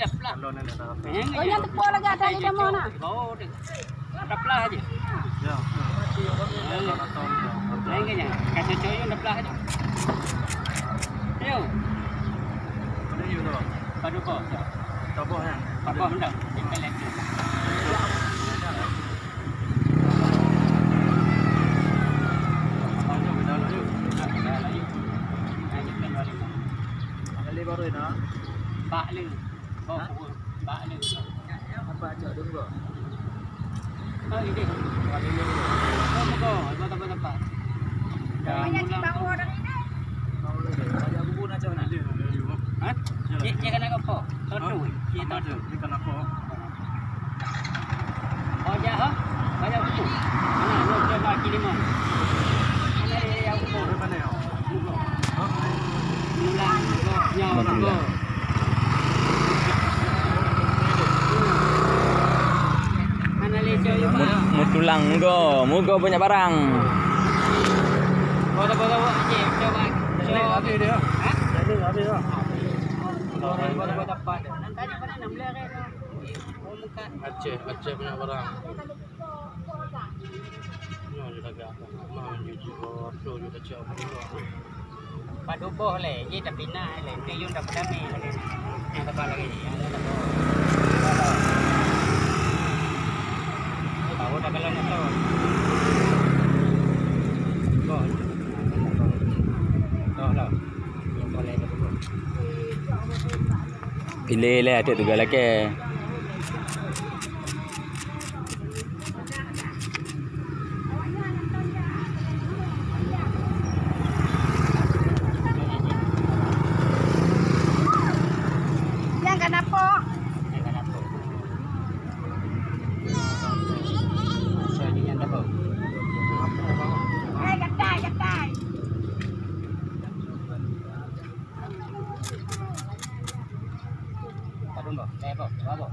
Daplah. Oh, yang tepuk lagi ada di mana? Oh, daplah aja. Ya. Lain kayaknya. Kasih coyo daplah aja. Ayo. Ada you tu. Padu po. Tapo kan. Apa benda? Dipelek. Banyak benda lah you. Ada baru ini. Bak le. Bak le. Apa aja dulu. Oh, ini. Oh, muka. Apa. Banyak kita orang ini. Ada bubur nak macam mana? Hah? Dia kena apa? Totu. Dia totu. Ini kan apa? Oh, jah ha? Banyak buku. Mana lu coba kirim. Mana dia yang buku? Mana ya? Mulang, nyawa. Mana lejo you mana? Mutulang mugo banyak barang. Bola aje coba. Habis dia. Hah? Habis dah. Bola dapat. Nanti pada 6 lere. Oh, muka. Aceh punya barang. Ni ada agak. Mau cuci botol juga cakap dulu. Padu boh le, ye tapi na le, tu yun dapat dami lagi. Yang dapat lagi, yang dapat. Tahu dah kalau nak tahu. Boh. Tahu lah. Yang boleh dapat. Pilih lah ada tu lagi. Yang kenapa? Yang kenapa? Saya yang dapat. Gatai. Padu boh, lepo, bawa.